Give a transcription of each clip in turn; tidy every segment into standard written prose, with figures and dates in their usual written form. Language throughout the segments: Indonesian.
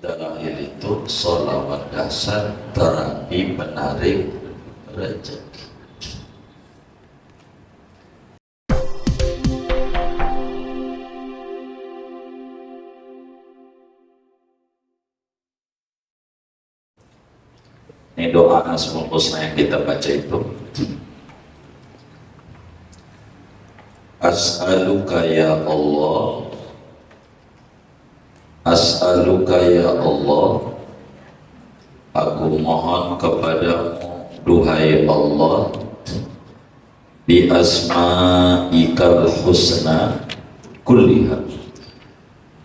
Dalail itu sholawat dasar terapi penarik rezeki. Ini doa Asmaul Husna yang kita baca itu. As'aluka ya Allah, As'aluka ya Allah, aku mohon kepadamu duhai Allah, bi asma'ikal husna kulliha,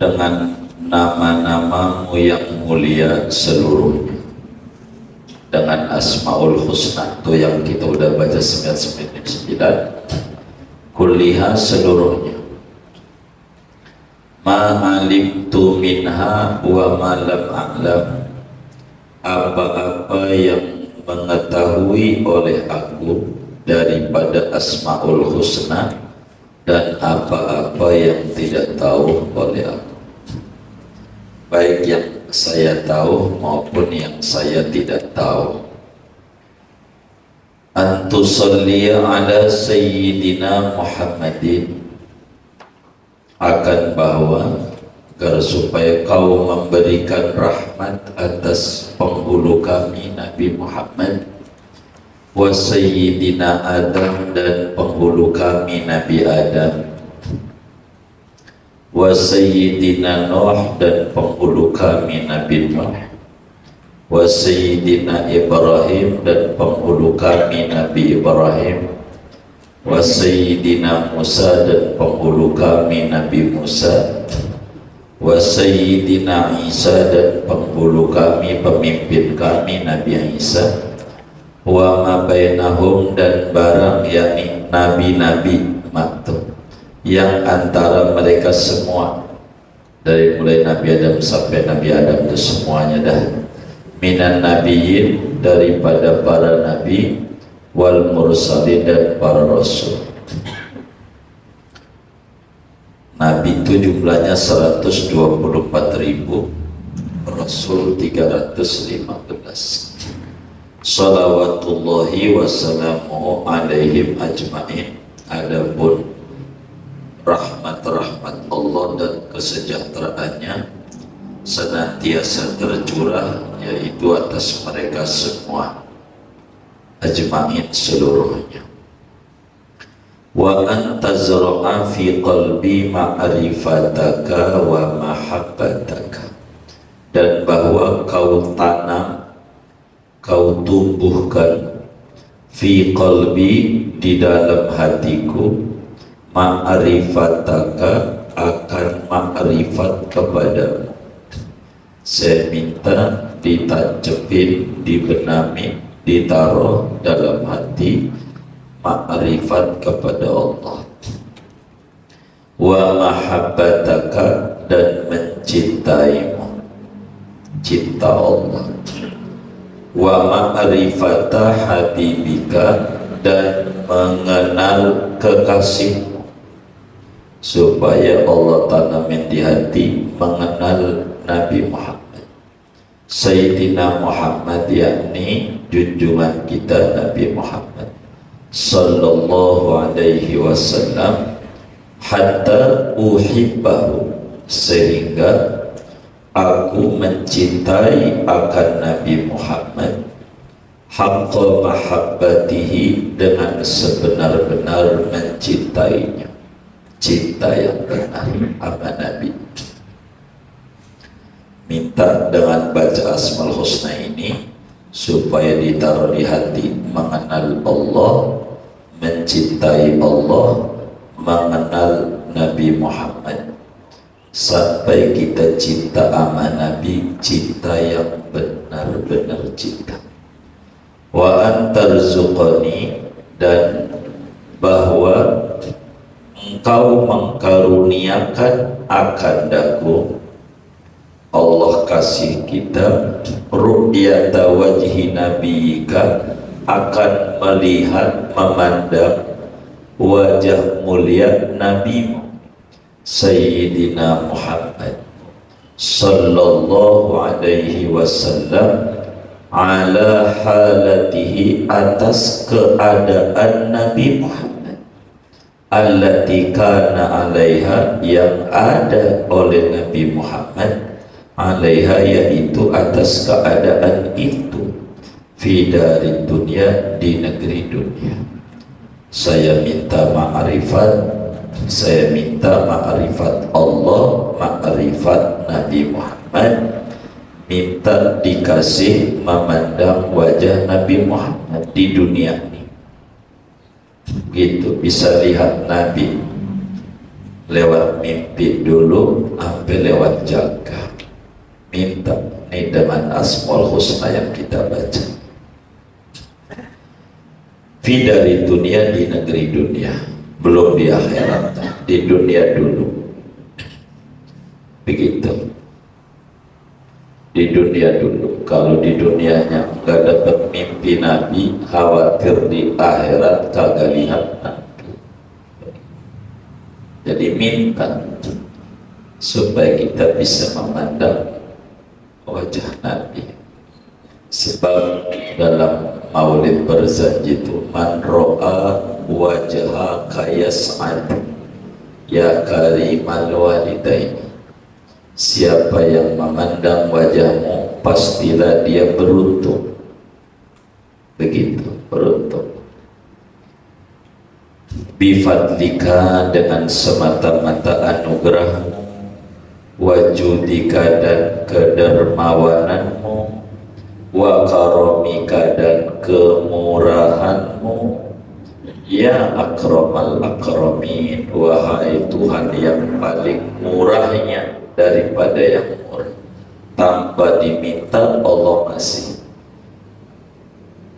dengan nama-namamu yang mulia seluruhnya, dengan asmaul husna itu yang kita udah baca 99 kulliha seluruhnya, ma'alimtu minha wa ma lam a'lam, apa-apa yang mengetahui oleh aku daripada asmaul husna dan apa-apa yang tidak tahu oleh aku, baik yang saya tahu maupun yang saya tidak tahu. Antusalliya ala sayyidina Muhammadin, akan bahwa agar supaya kau memberikan rahmat atas penghulu kami Nabi Muhammad, wa sayyidina Adam, dan penghulu kami Nabi Adam, wa sayyidina Nuh, dan penghulu kami Nabi Nuh, wa sayyidina Ibrahim, dan penghulu kami Nabi Ibrahim, wa sayyidina Musa, dan penghulu kami Nabi Musa, wa sayyidina Isa, dan penghulu kami, pemimpin kami Nabi Isa, wa ma bainahum, dan barang yakni nabi-nabi maktub yang antara mereka semua, dari mulai Nabi Adam sampai Nabi Adam itu semuanya dah, minan nabiyyin, daripada para nabi, wal mursalin, dan para rasul. Nabi itu jumlahnya 124.000, rasul 315. Salawatullahi wassalamuhu alaihim ajma'in. Adapun rahmat-rahmat Allah dan kesejahteraannya senantiasa tercurah, yaitu atas mereka semua, ajma'in seluruhnya. Wa antazra'a fi qalbi ma'rifataka wa mahabbataka, dan bahwa kau tanam, kau tumbuhkan, fi qalbi, di dalam hatiku, ma'rifataka, akan ma'rifat kepadamu. Saya minta ditancapin, dibenami, ditaruh dalam hati ma'rifat kepada Allah, wa mahabbataka, dan mencintaimu, cinta Allah, wa ma'rifata habibika, dan mengenal kekasihmu, supaya Allah tanamin di hati mengenal Nabi Muhammad Sayyidina Muhammad, yakni junjungan kita Nabi Muhammad sallallahu alaihi wasallam, hatta uhibbahu, sehingga aku mencintai akan Nabi Muhammad, haqqa mahabbatihi, dengan sebenar-benar mencintainya, cinta yang benar sama Nabi. Minta dengan baca Asmaul Husna ini supaya ditaruh di hati mengenal Allah, mencintai Allah, mengenal Nabi Muhammad, sampai kita cinta sama Nabi, cinta yang benar-benar cinta. Wa antarzuqani, dan bahwa engkau mengkaruniakan akan daku, Allah kasih kita ru'yata wajhi nabiyika, akan melihat, memandang wajah mulia Nabimu Sayyidina Muhammad sallallahu alaihi wasallam ala halatihi, atas keadaan Nabi Muhammad, allati kana alaiha, yang ada oleh Nabi Muhammad, alaiha yaitu atas keadaan itu, fi dari dunia, di negeri dunia. Saya minta ma'rifat, saya minta ma'rifat Allah, ma'rifat Nabi Muhammad, minta dikasih memandang wajah Nabi Muhammad di dunia ini. Gitu, bisa lihat Nabi lewat mimpi dulu sampai lewat jaga. Minta ini dengan Asmaul Husna yang kita baca. Fi dari dunia, di negeri dunia, belum di akhirat, di dunia dulu. Begitu. Di dunia dulu. Kalau di dunianya nggak dapat mimpi Nabi, khawatir di akhirat kagak lihat Nabi. Jadi minta supaya kita bisa memandang wajah Nabi. Sebab dalam Maulid berjanji itu, man ro'a wajhaka yas'ad ya karimal walidain. Siapa yang memandang wajahmu, pastilah dia beruntung. Begitu, beruntung. Bifadlika, dengan semata-mata anugerahmu, wajudika, dan kedermawananmu, wa karomika, dan kemurahanmu, ya akramal akramin, wahai Tuhan yang paling murahnya daripada yang murah. Tanpa diminta Allah ngasih,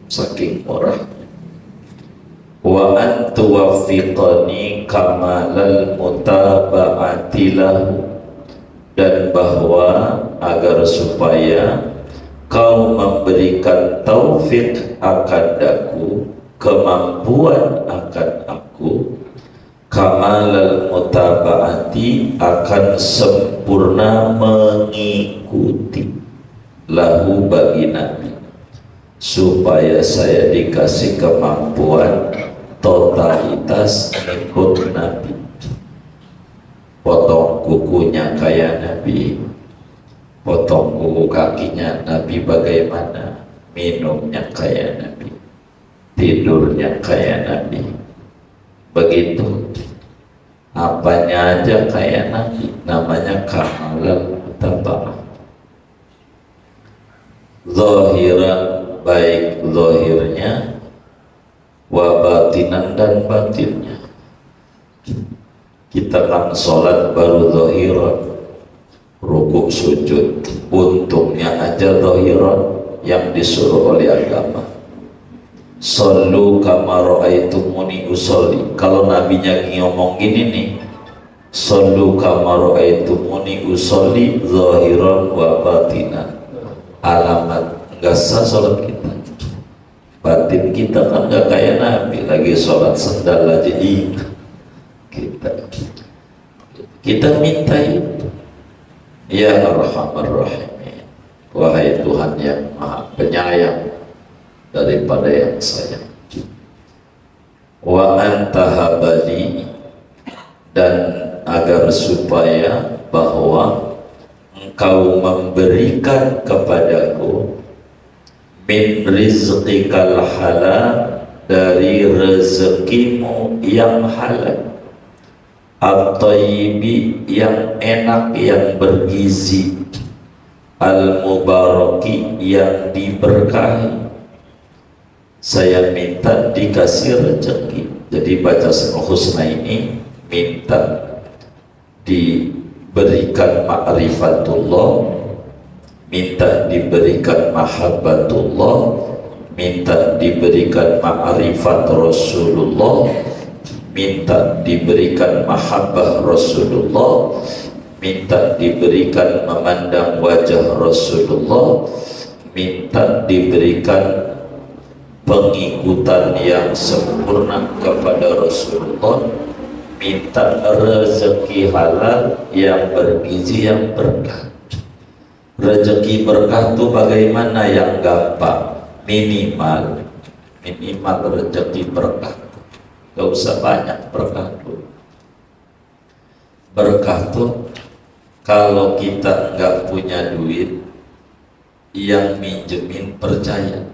saking murah. Wa antuwaffiqani kamalal mutaba'ati lahu, dan bahwa agar supaya kau memberikan taufik akan aku, kemampuan akan aku, kamalal mutaba'ati, akan sempurna mengikuti, lahu bagi Nabi, supaya saya dikasih kemampuan totalitas ikut Nabi. Potong kukunya kayak Nabi, potong kuku kakinya Nabi bagaimana, minumnya kayak Nabi, tidurnya kayak Nabi. Begitu, apanya aja kayak Nabi, namanya kamalal mutaba'ah. Zahiran, baik zahirnya, wa batinan, dan batinnya. Kita kan sholat baru zahiran, rukuk sujud, untungnya aja zahiran yang disuruh oleh agama. Sallu kama ra'aitumuni usolli. Kalau nabinya ngomong gini nih, sallu kama ra'aitumuni usolli zahiran wa batinan, alamat nggak sah sholat kita. Batin kita kan nggak kayak Nabi, lagi sholat sendal aja kita minta itu. Ya Arhamar Rahimin, wahai Tuhan yang Maha Penyayang daripada yang sayang. Wa antahabali, dan agar supaya bahwa engkau memberikan kepadaku, min rizqikal halal, dari rezekimu yang halal, at-tayyibi, yang enak, yang bergizi, al-mubaraki, yang diberkahi. Saya minta dikasih rezeki. Jadi baca Asmaul Husna ini minta diberikan ma'rifatullah, minta diberikan mahabbatullah, minta diberikan ma'rifat Rasulullah, minta diberikan mahabbah Rasulullah, minta diberikan memandang wajah Rasulullah, minta diberikan pengikutan yang sempurna kepada Rasulullah, minta rezeki halal yang bergizi, yang berkah. Rezeki berkah tuh bagaimana yang gampang? Minimal rezeki berkah. Gak usah banyak berkah tuh. Berkah tuh kalau kita nggak punya duit, yang minjemin percaya.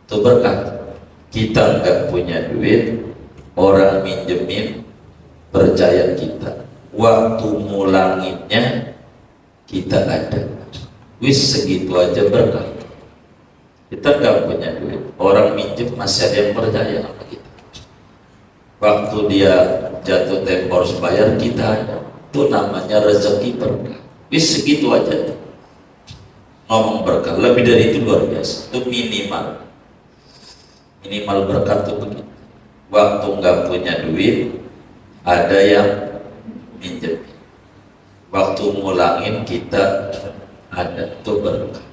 Itu berkah. Kita nggak punya duit, orang minjemin percaya kita. Waktu mulanginnya kita ada. Wis segitu aja berkah. Kita nggak punya duit, orang minjem masih ada yang percaya sama kita. Waktu dia jatuh tempo harus bayar, kita ada. Itu namanya rezeki berkah. Wis segitu aja. Ngomong berkah, lebih dari itu luar biasa. Itu minimal berkah itu begitu. Waktu nggak punya duit, ada yang minjem. Waktu mulangin kita ada, itu berkah.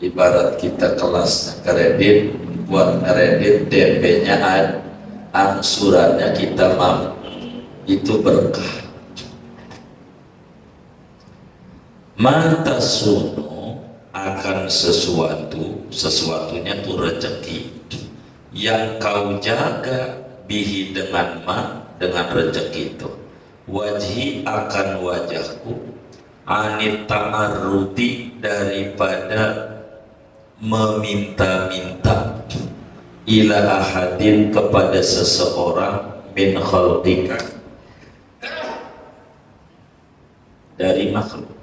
Ibarat kita kelasnya kredit, buat kredit DP-nya ada, angsurannya kita mampu, itu berkah. Mata suno akan sesuatunya tuh rezeki yang kau jaga bihi dengan rezeki itu. Wajhi akan wajahku, anit ta'arrudi daripada meminta-minta, ila ahadin kepada seseorang, min khalqika dari makhluk.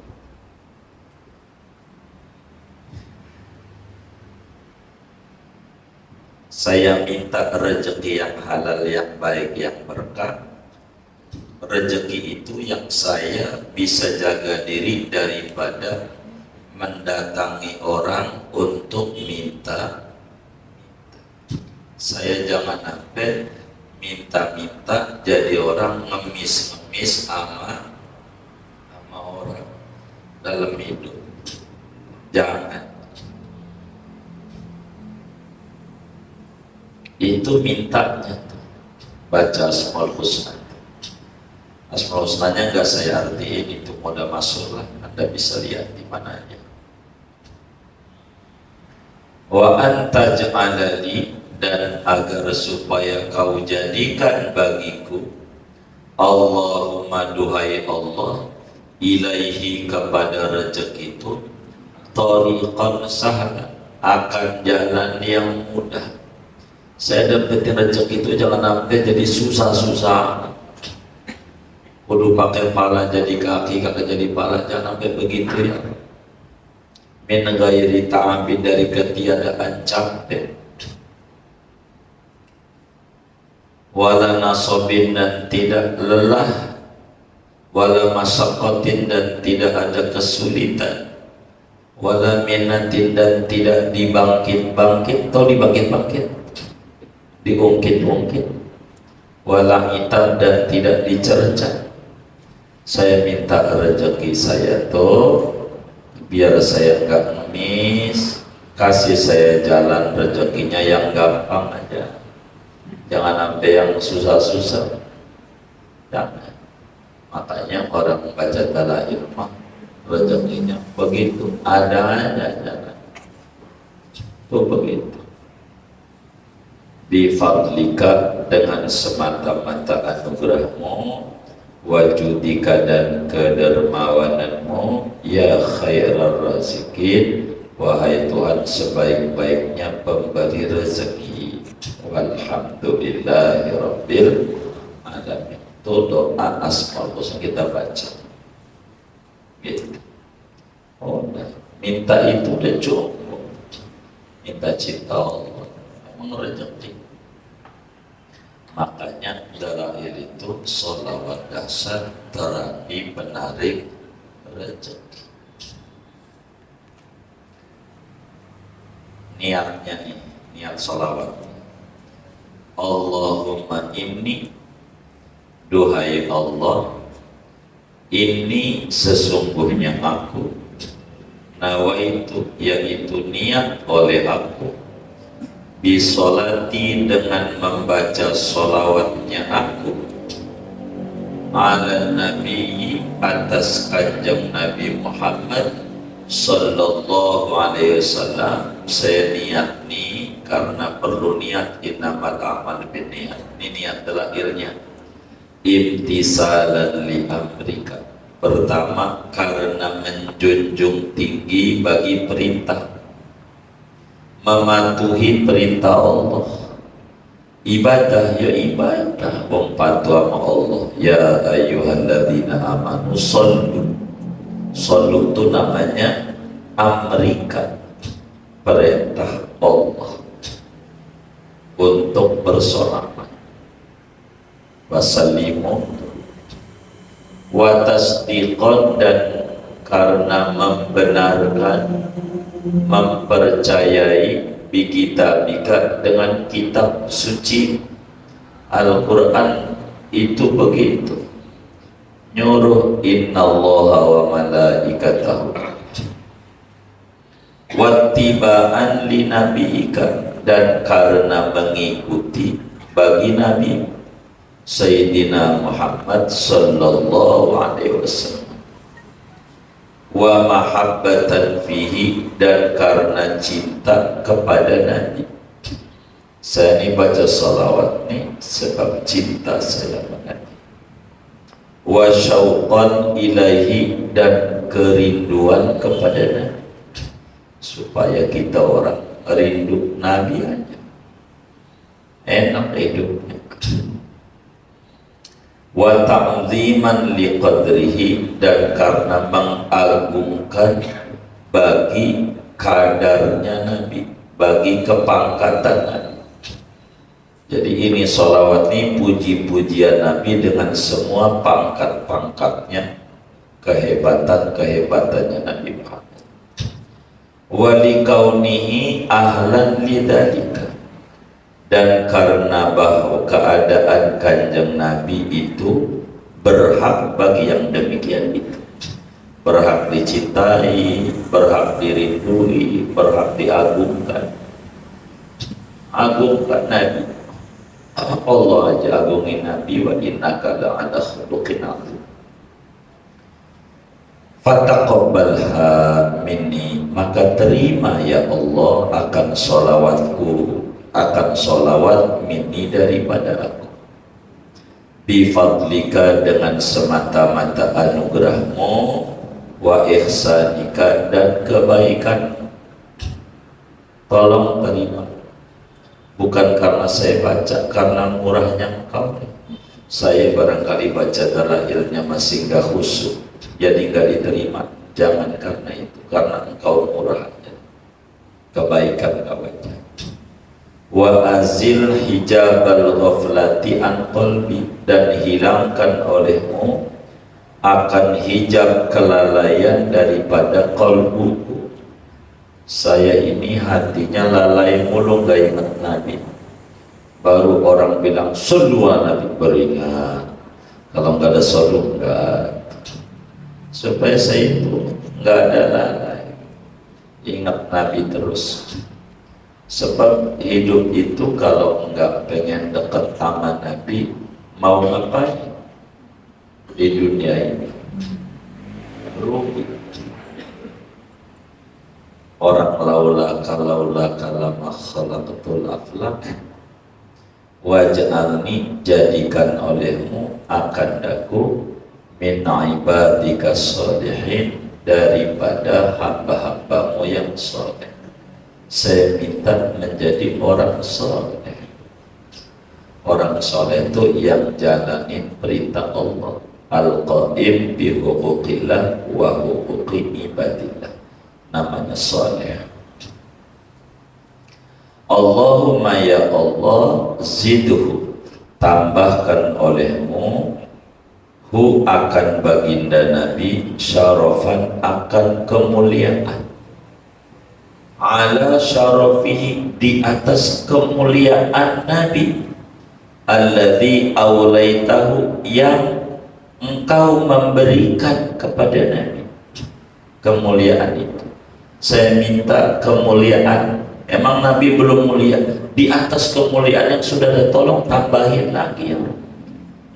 Saya minta rezeki yang halal, yang baik, yang berkah. Rezeki itu yang saya bisa jaga diri daripada mendatangi orang untuk minta. Saya jangan sampai minta-minta jadi orang ngemis-ngemis sama orang dalam hidup. Jangan. Itu mintanya tuh. Baca Asmaul Husna. Asmaul Husnanya enggak saya artiin, itu moda masuk lah. Anda bisa lihat di mananya. Wa anta ja'alali, dan agar supaya kau jadikan bagiku, Allahumma duhai Allah, ilaihi kepada rezeki itu, tariqan sahlan, akan jalan yang mudah. Saya dapetin rezeki itu jangan sampai jadi susah-susah. Kudu pakai pala jadi kaki, kagak jadi pala, jangan sampai begitu ya. Min ghairi ta'abin, dari ketiadaan capek. Wala nasobin, dan tidak lelah. Wala masaqatin, dan tidak ada kesulitan. Wala minatin, dan tidak dibangkit-bangkit atau dibangkit-bangkit, diungkit-ungkit. Wala itab, dan tidak dicerca. Saya minta rezeki saya tuh biar saya nggak ngemis, kasih saya jalan rezekinya yang gampang aja, jangan sampai yang susah-susah. Jangan. Makanya orang membaca dalail mah rezekinya begitu ada jalan. Tuh begitu. Bifadlika, dengan semata-mata anugerahmu, wajudika, dan kedermawananmu, ya khairar razikin, wahai Tuhan sebaik-baiknya pemberi rezeki. Walhamdulillahi rabbil alamin. Itu doa Asmaul Husna kita baca gitu. Oh, minta itu udah cukup. Minta cinta Allah, emang rezeki. Makanya dalail itu sholawat dasar terapi penarik rezeki. Niatnya nih, niat sholawat. Allahumma inni, duhai Allah, ini sesungguhnya aku, nawaitu, yaitu niat oleh aku, bisolati, dengan membaca sholawatnya aku, ala nabi atas kanjeng Nabi Muhammad sallallahu alaihi wasallam. Saya niat nih karena perlu niat, innamal a'mal binniyat. Ini niat terakhirnya. Imtisalan li amrika. Pertama karena menjunjung tinggi bagi perintah, mematuhi perintah Allah. Ibadah ya ibadah, wong patuh sama Allah. Ya ayyuhalladzina amanu shollu. Shollu itu namanya amrika, perintah Allah untuk bersolawat. Wasallimu wa tasdiqan, dan karena membenarkan, mempercayai bi kitabika, dengan kitab suci Al-Quran itu begitu nyuruh innallaha wa malaikatahu wattiba'an li nabiyika, dan karena mengikuti bagi Nabi Sayyidina Muhammad sallallahu alaihi wasallam, wa mahabbatan fihi, dan karena cinta kepada Nabi. Saya ini baca salawat nih sebab cinta saya pada Nabi. Wa syauqan ilaihi, dan kerinduan kepada Nabi, supaya kita orang rindu Nabi aja enak hidupnya. Wa ta'ziman liqadrihi, dan karena mengagungkan bagi kadarnya Nabi, bagi kepangkatan Nabi. Jadi ini sholawat ini puji-pujian Nabi dengan semua pangkat-pangkatnya, kehebatan-kehebatannya Nabi Muhammad. Wa likaunihi ahlan lidzalika, dan karena bahwa keadaan kanjeng Nabi itu berhak bagi yang demikian itu, berhak dicintai, berhak dirindui, berhak diagungkan. Agungkan Nabi, Allah aja agungin Nabi. Wa innaka la'ala khuluqin 'adzim. Fataqabbalha minni, maka terima ya Allah akan sholawatku, akan sholawat minni daripada aku, bifadlika, dengan semata-mata anugerahmu, wa ihsanika, dan kebaikan. Tolong terima, bukan karena saya baca, karena murahnya engkau. Saya barangkali baca dalailnya masih nggak khusyuk, jadi nggak diterima. Jangan karena itu, karena engkau murah aja, kebaikan engkau baca. Wa azil hijabal ghaflati an qalbi, dan hilangkan olehmu akan hijab kelalaian daripada qalbuku. Saya ini hatinya lalai mulu, gak ingat Nabi. Baru orang bilang sallu ala Nabi, beringat. Kalau nggak ada sallu enggak. Supaya saya itu nggak ada lalai, ingat Nabi terus. Sebab hidup itu kalau enggak pengen dekat sama Nabi, mau ngapain di dunia ini? Rugi. Orang laula lama khalaqatul aflaq waj'alni, jadikan olehmu akan daku min ibadika sholihin, daripada hamba-hambamu yang soleh. Saya minta menjadi orang soleh. Orang soleh itu yang jalanin perintah Allah, al-qaim bi huquqillah wa huquqi ibadillah, namanya soleh. Allahumma ya Allah, zidhu, tambahkan olehmu hu akan baginda Nabi, syarafan, akan kemuliaan, ala syarafihi, di atas kemuliaan Nabi, alladzi aulaitahu, yang engkau memberikan kepada Nabi. Kemuliaan itu saya minta, kemuliaan. Emang Nabi belum mulia? Di atas kemuliaan yang sudah ada, tolong tambahin lagi ya.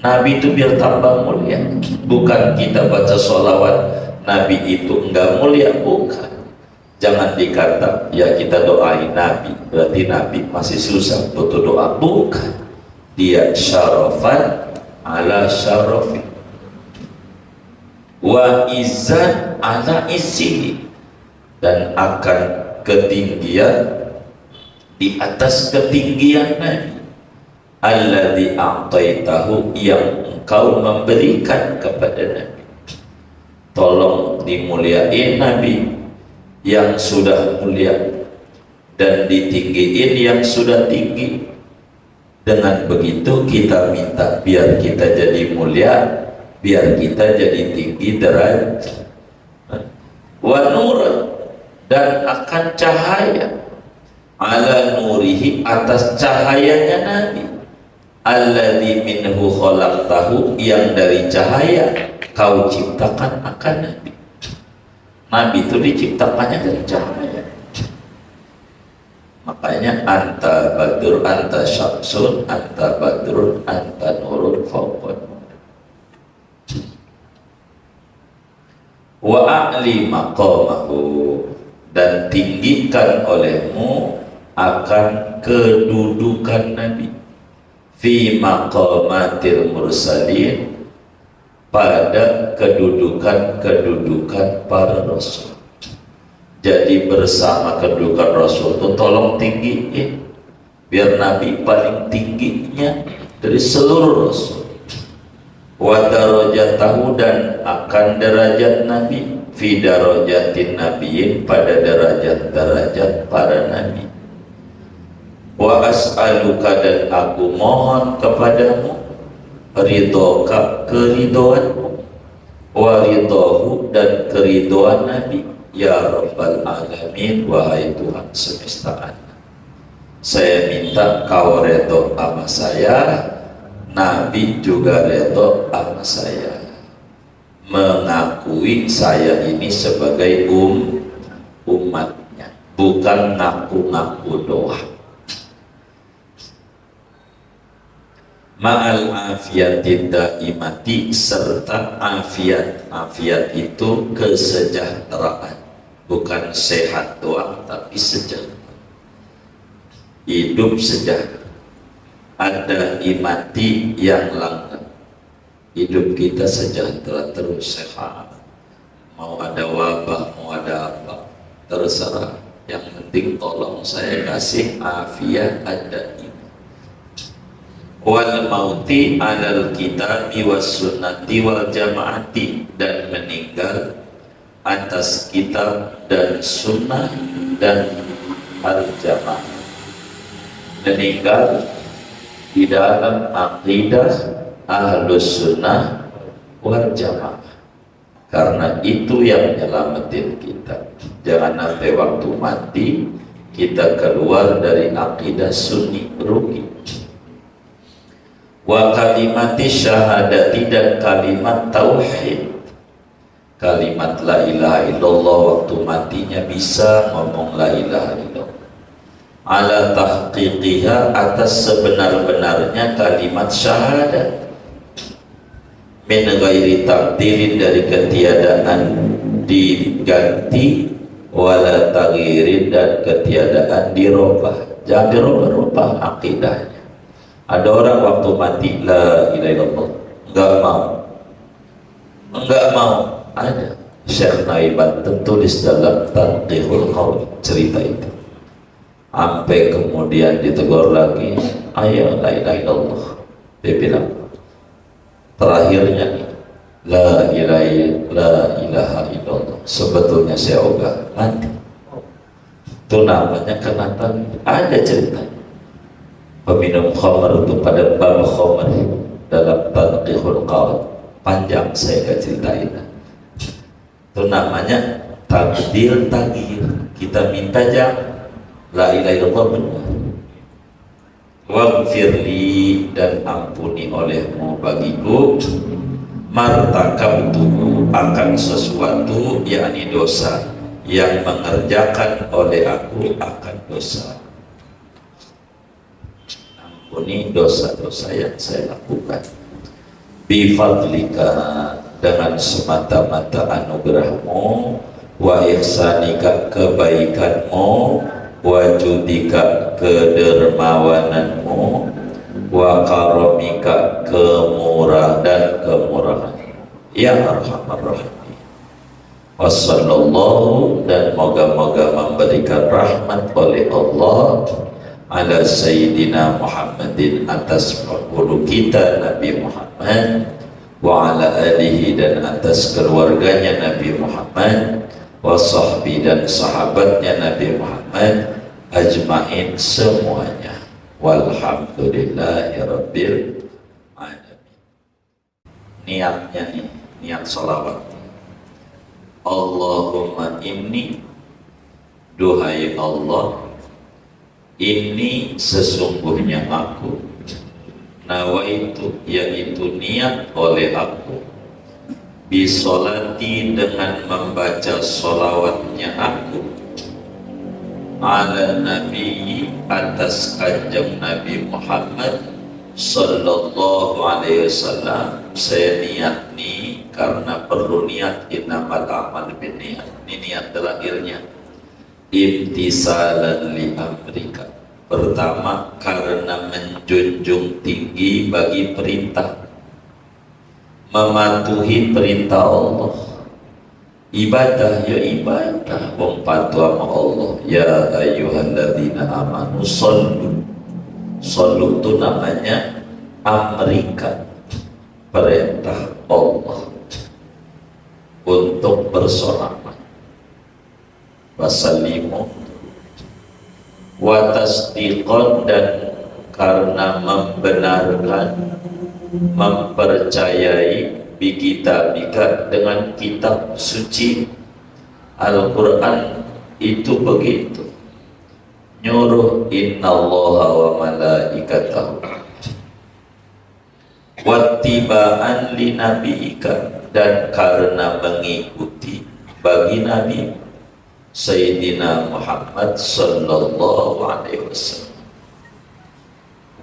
Nabi itu biar tambah mulia. Bukan kita baca sholawat Nabi itu enggak mulia, bukan. Jangan dikata ya kita doain Nabi berarti Nabi masih susah butuh doa, bukan. Dia syarafan ala syarafi wa izzan ala izzihi, dan akan ketinggian di atas ketinggian Nabi. Alladzi a'taitahu, yang engkau memberikan kepada Nabi. Tolong dimuliain Nabi yang sudah mulia dan ditinggiin yang sudah tinggi. Dengan begitu kita minta biar kita jadi mulia, biar kita jadi tinggi derajat. Wa nur, dan akan cahaya, ala nurihi, atas cahayanya Nabi. Alladzi minhu khalaqtahu, yang dari cahaya kau ciptakan akan Nabi. Nabi itu diciptakannya dari cahaya. Makanya anta badur, anta syamsun, anta badrun, anta nurun fawqan. Wa a'li maqamahu, dan tinggikan olehmu akan kedudukan Nabi. Fi maqamatil mursalin, pada kedudukan para rasul. Jadi bersama kedudukan rasul itu tolong tinggiin biar Nabi paling tingginya dari seluruh rasul. Wa darajatahu, dan akan derajat Nabi fi darajatin nabiyyin, pada derajat-derajat para nabi. Wa as'aluka, dan aku mohon kepadamu ridhoka, keridhoanmu, wa ridhohu, dan keridhoan Nabi. Ya Rabbal Alamin, wahai Tuhan semesta alam, saya minta kau redho sama saya, Nabi juga redho sama saya, mengakui saya ini sebagai umatnya, bukan ngaku-ngaku doang. Ma'al afiatid daimati, serta afiat. Afiat itu kesejahteraan, bukan sehat doang tapi sejahtera, hidup sejahtera. Ada imati yang langgeng, hidup kita sejahtera terus, sehat. Mau ada wabah, mau ada apa, terserah, yang penting tolong saya kasih afiat ada ini. Wal mauti alal kitabi was sunnati wal jamaati, dan meninggal atas kitab dan sunnah dan al jamaah. Meninggal di dalam akidah ahlus sunnah wal jamaah, karena itu yang nyelamatin kita. Jangan nanti waktu mati kita keluar dari akidah sunni, rugi. Wa kalimati syahadati, dan kalimat tauhid, kalimat la ilaha illallah, waktu matinya bisa ngomong la ilaha illallah. Ala tahqiqiha, atas sebenar-benarnya kalimat syahadat. Min ghairi tabdilin, dari ketiadaan diganti, wala taghirin, dan ketiadaan dirubah. Jangan dirubah-rubah akidahnya. Ada orang waktu mati la ilaha illallah enggak mau. Ada Syekh Naiban tertulis dalam Tanqihul Qaul cerita itu, sampai kemudian ditegur lagi, ayo la ilaha illallah. Dia bilang terakhirnya nih, la ilaha illallah, sebetulnya saya ogah mati. Itu namanya kenapa ada cerita peminum khamr itu pada bab khamr dalam Tanqihul Qaul, panjang saya gak ceritain. Itu namanya tabdil taghir. Kita minta jangan la ilaha illallah benar. Waghfirli, dan ampuni olehmu bagiku, martakabtu, akan sesuatu, yakni dosa yang mengerjakan oleh aku akan dosa. Ampuni dosa-dosa yang saya lakukan. bifadlika dengan semata-mata anugerahmu, wa ihsanika kebaikanmu, wa judika kedermawananmu, wa karamika kemurah dan kemurahan, ya arhamar rahimin. Wassallallahu, dan moga-moga memberikan rahmat oleh Allah ala Sayyidina Muhammadin, atas penghulu kita Nabi Muhammad, wa ala alihi, dan atas keluarganya Nabi Muhammad, wa sahbi, dan sahabatnya Nabi Muhammad, ajmain semuanya. Walhamdulillahi rabbil alamin. Niatnya nih, niat sholawat. Allahumma inni, duhai Allah, ini sesungguhnya aku, nawaitu, yaitu niat oleh aku, bisolati, dengan membaca sholawatnya aku, ala nabi, atas kanjeng Nabi Muhammad sallallahu alaihi wasallam. Saya niat nih karena perlu niat, innamal a'malu binniyat, ini niat terakhirnya. Imtisalan li amrika, pertama karena menjunjung tinggi bagi perintah, mematuhi perintah Allah. Ibadah ya ibadah, wong patuh sama Allah. Ya ayyuhalladzina amanu shollu, shollu itu namanya amrika, perintah Allah untuk bersolawat. Wasallimu, wa tasdiqan, dan karena membenarkan, mempercayai, bikitabika, dengan kitab suci Al-Quran itu begitu nyuruh, innallaha wa malaikatahu, wattiba'an li nabiika, dan karena mengikuti bagi Nabi Sayyidina Muhammad sallallahu alaihi wasallam,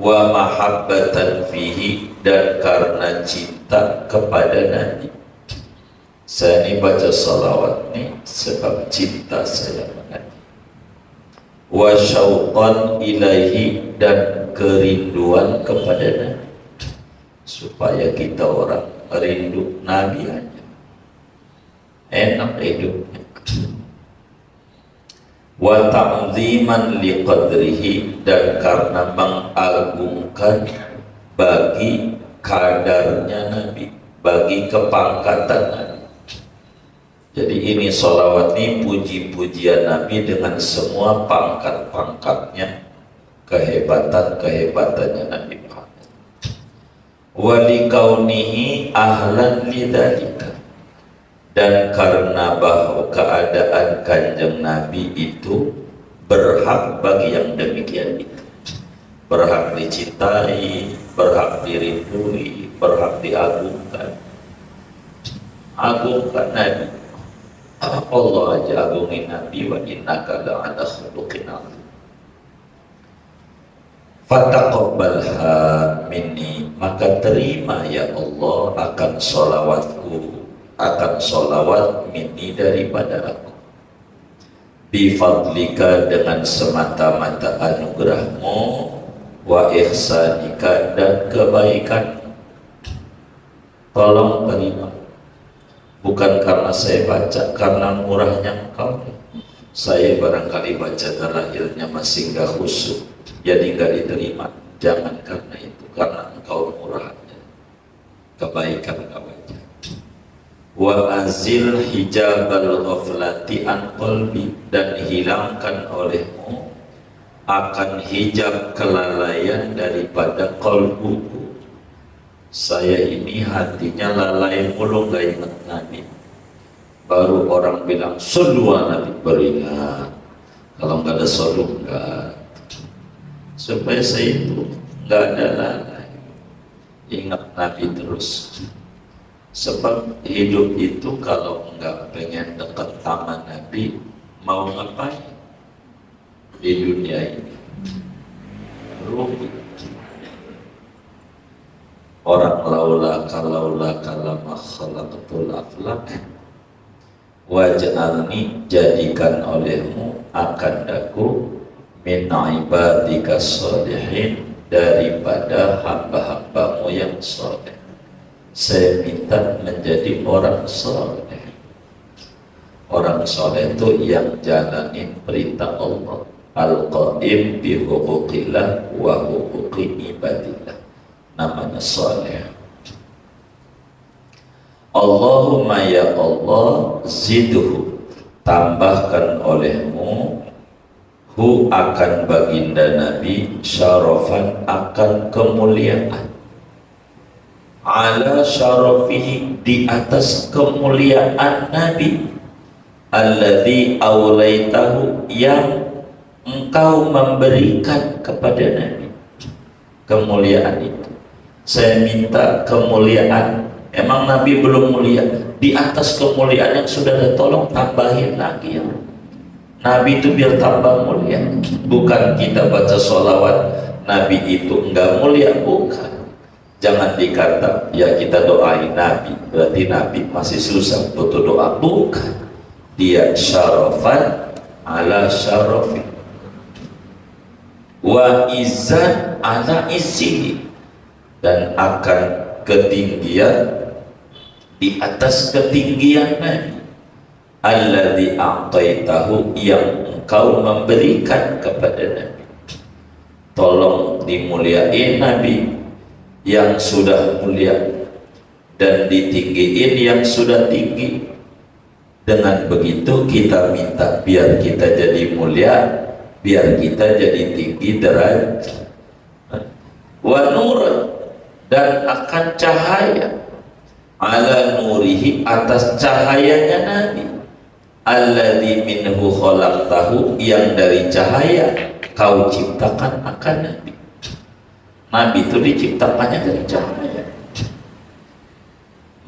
wa mahabbatan fihi, dan karena cinta kepada Nabi. Saya ini baca salawat nih sebab cinta saya kepada Nabi. Wa syauqan ilaihi, dan kerinduan kepada Nabi, supaya kita orang rindu Nabi aja, enak hidupnya. Wa ta'ziman liqadrihi, dan karena mengagungkan bagi kadarnya Nabi, bagi kepangkatan Nabi. Jadi ini sholawat ini puji-pujian Nabi dengan semua pangkat-pangkatnya, kehebatan-kehebatannya Nabi Muhammad. Wa likaunihi ahlan lidzalika, dan karena bahwa keadaan kanjeng Nabi itu berhak bagi yang demikian itu, berhak dicintai, berhak dirindui, berhak diagungkan. Agungkan Nabi, Allah aja agungin Nabi, wa innaka la'ala khuluqin 'adzim. Fataqabbalha minni, maka terima ya Allah akan sholawatku, akan sholawat minni, daripada aku, bifadlika, dengan semata-mata anugerahmu, wa ihsanika, dan kebaikan. Tolong terima, bukan karena saya baca, karena murahnya engkau. Saya barangkali baca terakhirnya masih nggak khusyuk, jadi nggak diterima. Jangan karena itu, karena engkau murahnya, kebaikan engkau baca. Wa azil hijabal ghaflati an qalbi, dan hilangkan olehmu akan hijab kelalaian daripada qalbuku. Saya ini hatinya lalai mulu, gak ingat Nabi. Baru orang bilang sallu ala Nabi, beringat. Kalau nggak ada sallu enggak. Supaya saya itu nggak ada lalai, ingat Nabi terus. Sebab hidup itu kalau nggak pengen dekat sama Nabi, mau ngapain di dunia ini? Rugi. orang laula lama khalaqatul aflaq waj'alni, jadikan olehmu akan daku min ibadika sholihin, daripada hamba-hambamu yang soleh. Saya minta menjadi orang soleh. Orang soleh itu yang jalanin perintah Allah, al-qaim bi huquqillah wa huquqi ibadillah, namanya soleh. Allahumma ya Allah, zidhu, tambahkan olehmu hu akan baginda Nabi syarafan, akan kemuliaan, ala syarafihi, di atas kemuliaan Nabi, alladzi aulaitahu, yang engkau memberikan kepada Nabi. Kemuliaan itu saya minta kemuliaan. Emang Nabi belum mulia? Di atas kemuliaan yang sudah ada, tolong tambahin lagi ya. Nabi itu biar tambah mulia. Bukan kita baca sholawat Nabi itu enggak mulia, bukan. Jangan dikata ya kita doain Nabi berarti Nabi masih susah butuh doa, bukan. Dia syarafan ala syarafi wa izzan ala izzihi, dan akan ketinggian di atas ketinggian Nabi. Alladzi a'taitahu, yang engkau memberikan kepada Nabi. Tolong dimuliain Nabi yang sudah mulia, dan ditinggiin yang sudah tinggi. Dengan begitu kita minta biar kita jadi mulia, biar kita jadi tinggi derajat. Wa nur, dan akan cahaya, ala nurihi, atas cahayanya Nabi, alladzi minhu khalaqtahu, yang dari cahaya kau ciptakan akan Nabi. Nabi itu diciptakannya dari cahaya.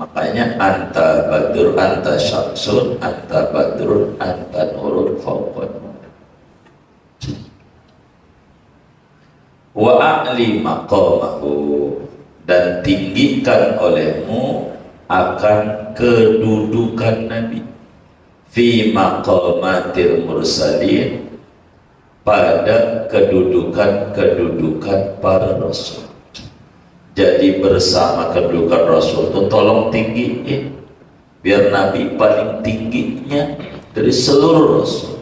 Makanya anta badur, anta syamsun, anta badrun, anta nurun fawqan. Wa a'li maqamahu, dan tinggikan olehmu akan kedudukan Nabi, fi maqamatil mursalin, pada kedudukan para rasul. Jadi bersama kedudukan rasul itu tolong tinggiin, biar Nabi paling tingginya dari seluruh rasul.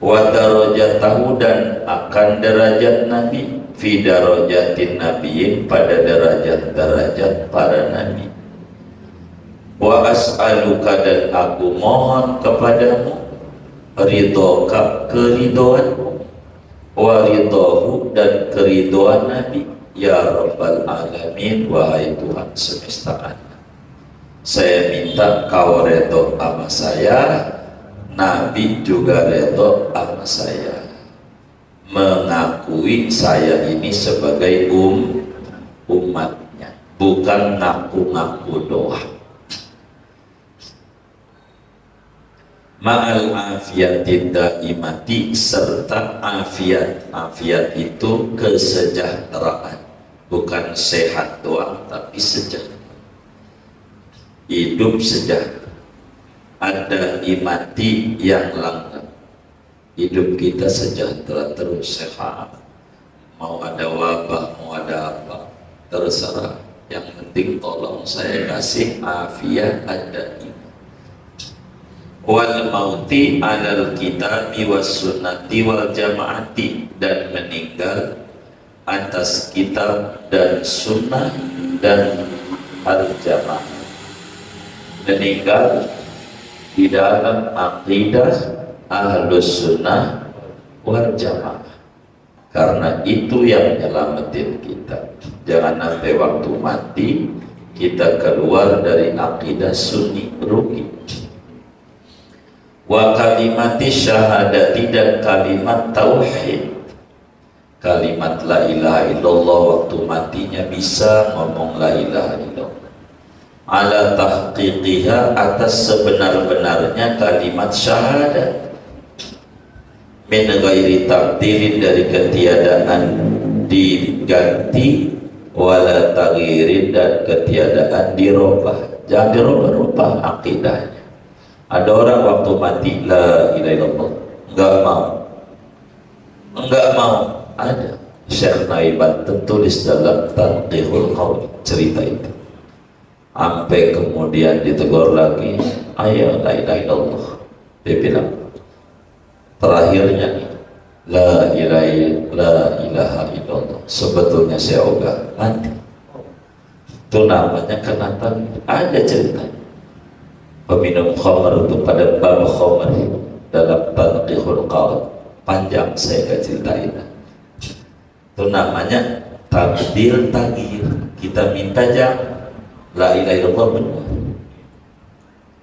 Wa darajatahu, dan akan derajat Nabi, fi darajatin nabiyyin, pada derajat-derajat para nabi. Wa as'aluka, dan aku mohon kepadamu, ridhoka, keridhoanmu, wa ridhohu, dan keridhoan Nabi, ya Rabbal Alamin, wahai Tuhan semesta alam. Saya minta kau redho sama saya, Nabi juga redho sama saya, mengakui saya ini sebagai umatnya, bukan ngaku-ngaku doang. Ma'al afiatid daimati, serta afiat. Afiat itu kesejahteraan, bukan sehat doang, tapi sejahtera, hidup sejahtera. Ada imati yang langgeng, hidup kita sejahtera terus, sehat. Mau ada wabah, mau ada apa, terserah. Yang penting tolong saya kasih afiat, ada iman. Wal mauti alal kitabi was sunnati wal jamaati, dan meninggal atas kitab dan sunnah dan al jamaah. Meninggal di dalam aqidah ahlus sunnah wal jamaah, karena itu yang nyelamatin kita. Jangan sampai waktu mati kita keluar dari aqidah sunni, rugi. Wa kalimati syahadati, dan kalimat tauhid, kalimat la ilaha illallah, waktu matinya bisa ngomong la ilaha illallah. Ala tahqiqiha, atas sebenar-benarnya kalimat syahadat, min ghairi tabdilin, dari ketiadaan diganti, wala taghirin, dan ketiadaan dirubah. Jangan dirubah-rubah akidahnya. Ada orang waktu mati la ilaha illallah enggak mau. Ada Syekh Naiban tertulis dalam Tanqihul Qaul cerita itu. Sampai kemudian ditegur lagi, ayo la ilaha illallah. Dia bilang terakhirnya nih, la ilaha illallah. Sebetulnya saya ogah mati. Itu namanya kenapa? Ada ceritanya. Peminum khamr itu pada bab khamr dalam Tanqihul Qaul, panjang saya gak ceritain. Itu namanya tabdil taghir. Kita minta jangan la ilaha illallah benar.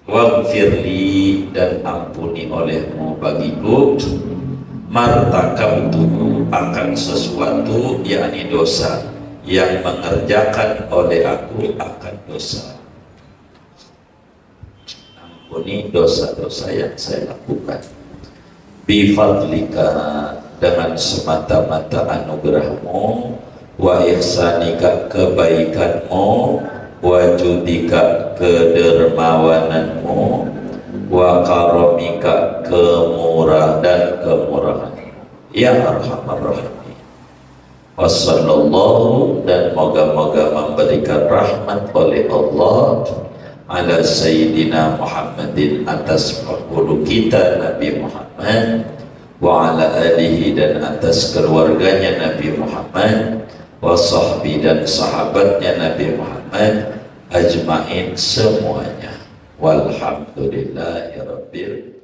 Waghfirli, dan ampuni olehmu bagiku, martakabtu, akan sesuatu yakni dosa yang mengerjakan oleh aku akan dosa. Ampuni dosa-dosa yang saya lakukan. Bifadlika, dengan semata-mata anugerahmu, wa ihsanika, kebaikanmu, wa judika, kedermawananmu, wa karamika, kemurah dan kemurahan, ya arhamar rahimin. Wassallallahu, dan moga-moga memberikan rahmat oleh Allah ala Sayyidina Muhammadin, atas penghulu kita Nabi Muhammad, wa ala alihi, dan atas keluarganya Nabi Muhammad, wa sahbi, dan sahabatnya Nabi Muhammad, ajmain semuanya. Walhamdulillahi rabbil